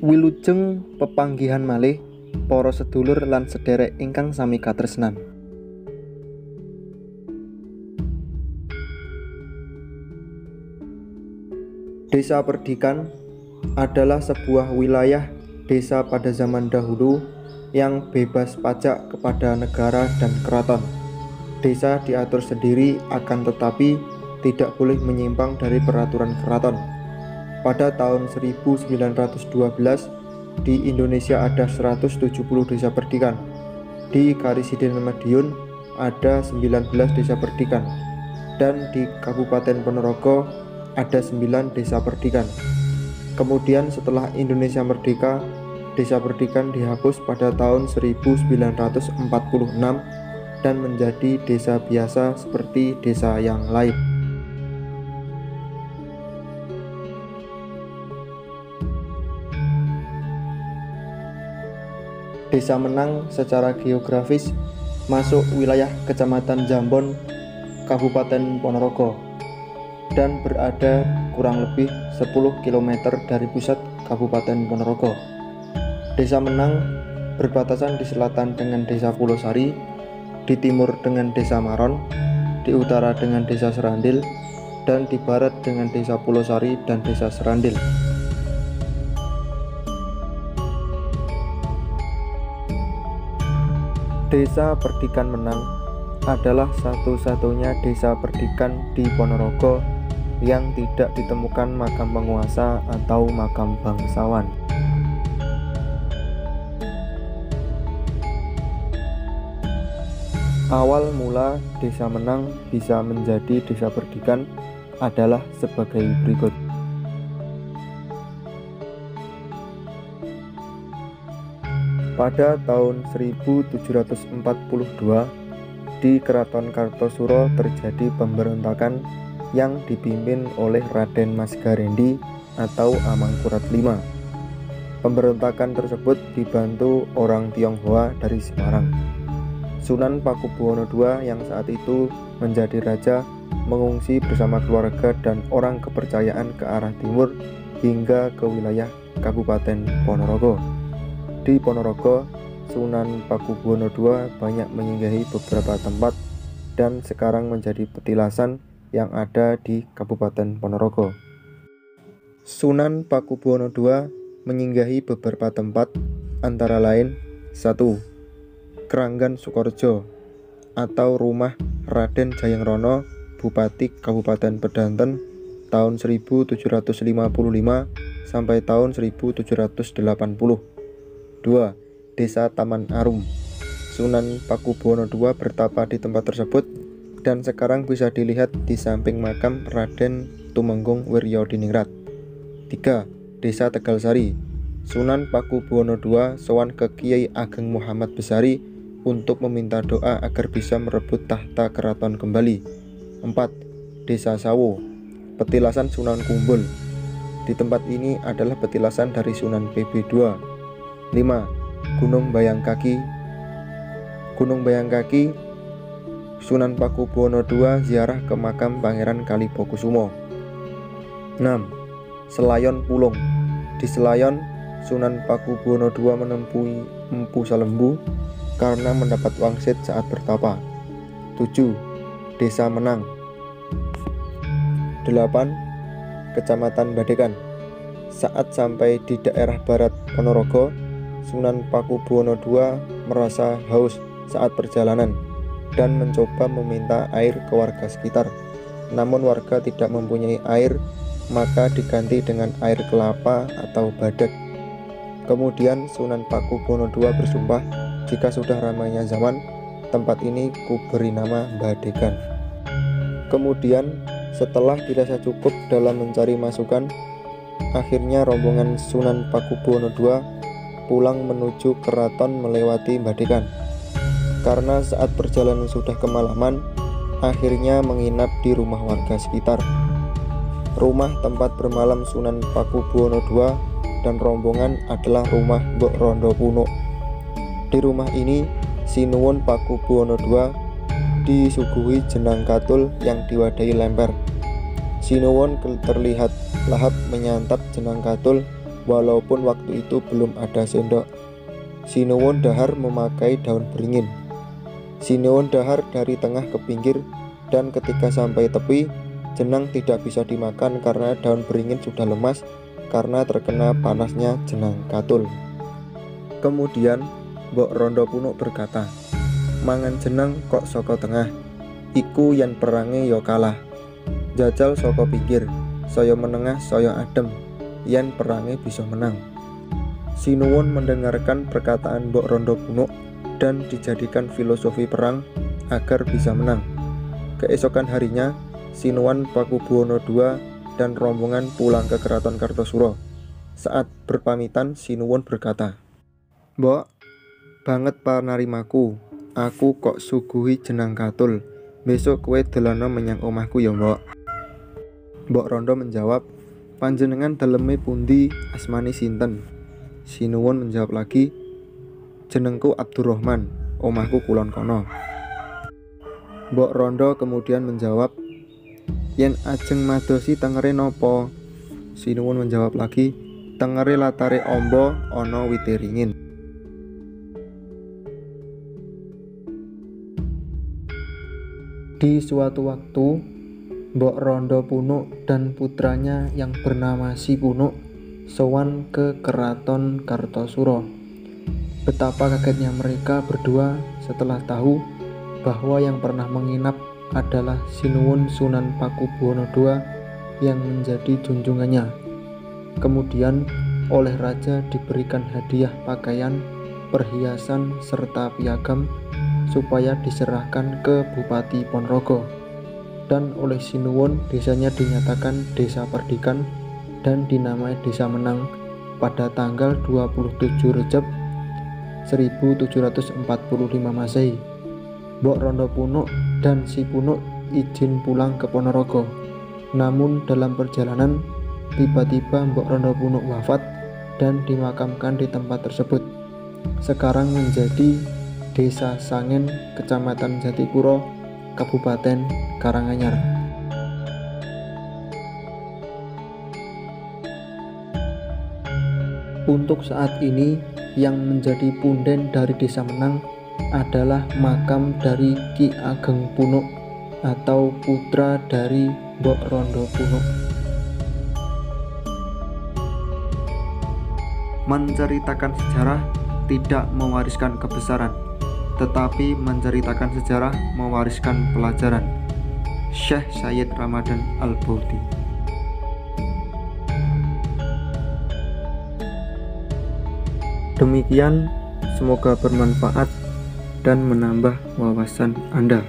Wilujeng pepanggihan malih para sedulur lan sederek ingkang sami katresnan. Desa Perdikan adalah sebuah wilayah desa pada zaman dahulu yang bebas pajak kepada negara dan keraton. Desa diatur sendiri akan tetapi tidak boleh menyimpang dari peraturan keraton. Pada tahun 1912 di Indonesia ada 170 desa perdikan. Di Karisiden Madiun ada 19 desa perdikan. Dan di Kabupaten Ponorogo ada 9 desa perdikan. Kemudian setelah Indonesia merdeka, desa perdikan dihapus pada tahun 1946 dan menjadi desa biasa seperti desa yang lain. Desa Menang secara geografis masuk wilayah Kecamatan Jambon, Kabupaten Ponorogo, dan berada kurang lebih 10 km dari pusat Kabupaten Ponorogo. Desa Menang berbatasan di selatan dengan Desa Pulosari, di timur dengan Desa Maron, di utara dengan Desa Serandil, dan di barat dengan Desa Pulosari dan Desa Serandil. Desa Perdikan Menang adalah satu-satunya desa perdikan di Ponorogo yang tidak ditemukan makam penguasa atau makam bangsawan. Awal mula Desa Menang bisa menjadi desa perdikan adalah sebagai berikut. Pada tahun 1742 di Keraton Kartosuro terjadi pemberontakan yang dipimpin oleh Raden Mas Garendi atau Amangkurat V. Pemberontakan tersebut dibantu orang Tionghoa dari Semarang. Sunan Pakubuwono II yang saat itu menjadi raja mengungsi bersama keluarga dan orang kepercayaan ke arah timur hingga ke wilayah Kabupaten Ponorogo. Di Ponorogo, Sunan Pakubuwono II banyak menyinggahi beberapa tempat dan sekarang menjadi petilasan yang ada di Kabupaten Ponorogo. Sunan Pakubuwono II menyinggahi beberapa tempat antara lain 1. Kranggan Sukorejo atau rumah Raden Jayangrono, Bupati Kabupaten Pedanten tahun 1755 sampai tahun 1780. 2. Desa Taman Arum. Sunan Pakubuwono II bertapa di tempat tersebut dan sekarang bisa dilihat di samping makam Raden Tumenggung Wiryadiningrat. 3. Desa Tegalsari. Sunan Pakubuwono II sowan ke Kiai Ageng Muhammad Besari untuk meminta doa agar bisa merebut tahta keraton kembali. 4. Desa Sawo. Petilasan Sunan Kumbul. Di tempat ini adalah petilasan dari Sunan PB II. 5. Gunung Bayangkaki. Gunung Bayangkaki, Sunan Pakubuwono II ziarah ke makam Pangeran Kalibokusumo. 6. Selayon Pulung. Di Selayon, Sunan Pakubuwono II menempuhi Empu Salembu karena mendapat wangsit saat bertapa. 7. Desa Menang. 8. Kecamatan Badekan. Saat sampai di daerah barat Ponorogo, Sunan Pakubuwono II merasa haus saat perjalanan dan mencoba meminta air ke warga sekitar. Namun warga tidak mempunyai air, maka diganti dengan air kelapa atau badak. Kemudian Sunan Pakubuwono II bersumpah, jika sudah ramainya zaman, tempat ini kuberi nama Badegan. Kemudian setelah dirasa cukup dalam mencari masukan, akhirnya rombongan Sunan Pakubuwono II pulang menuju keraton melewati Badegan. Karena saat perjalanan sudah kemalaman, akhirnya menginap di rumah warga sekitar. Rumah tempat bermalam Sunan Pakubuwono II dan rombongan adalah rumah Mbok Rondo Puno. Di rumah ini, Sinuwun Pakubuwono II disuguhi jenang katul yang diwadahi lemper. Sinuwun terlihat lahap menyantap jenang katul walaupun waktu itu belum ada sendok. Sinuwun dahar memakai daun beringin. Sinuwun dahar dari tengah ke pinggir, dan ketika sampai tepi, jenang tidak bisa dimakan karena daun beringin sudah lemas karena terkena panasnya jenang katul. Kemudian Mbok Rondo Puno berkata, "Mangan jenang kok saka tengah, iku yen perange yo kalah. Jajal saka pinggir, saya menengah saya adem, yen perange bisa menang." Sinuwun mendengarkan perkataan Mbok Rondo Puno dan dijadikan filosofi perang agar bisa menang. Keesokan harinya, Sinuwun Pakubuwono II dan rombongan pulang ke Keraton Kartosuro. Saat berpamitan, Sinuwun berkata, "Mbok, banget panarimaku, aku kok suguhi jenang katul. Besok kowe delana menyang omahku ya, Mbok." Mbok Rondo menjawab, "Panjenengan daleme pundi, asmane sinten?" Sinuwun menjawab lagi, "Jenengku Abdurrahman, omahku kulon kono." Mbok Rondo kemudian menjawab, "Yen ajeng madosi tengere nopo?" Sinuwun menjawab lagi, "Tengere latare ombo ana wite ringin." Di suatu waktu, Mbok Rondo Puno dan putranya yang bernama Si Puno sowan ke Keraton Kartosuro. Betapa kagetnya mereka berdua setelah tahu bahwa yang pernah menginap adalah Sinuwun Sunan Pakubuwono II yang menjadi junjungannya. Kemudian oleh raja diberikan hadiah pakaian, perhiasan, serta piagam supaya diserahkan ke Bupati Ponorogo. Dan oleh Sinuwun desanya dinyatakan desa perdikan dan dinamai Desa Menang pada tanggal 27 Rejab 1745 Masehi. Mbok Rondo Puno dan Si Puno izin pulang ke Ponorogo. Namun dalam perjalanan, tiba-tiba Mbok Rondo Puno wafat dan dimakamkan di tempat tersebut. Sekarang menjadi Desa Sangen, Kecamatan Jatipuro, Kabupaten Karanganyar. Untuk saat ini, yang menjadi punden dari Desa Menang adalah makam dari Ki Ageng Puno atau putra dari Mbok Rondo Puno. Menceritakan sejarah tidak mewariskan kebesaran, tetapi menceritakan sejarah mewariskan pelajaran. Syekh Sayyid Ramadan Al-Bauti. Demikian, semoga bermanfaat dan menambah wawasan Anda.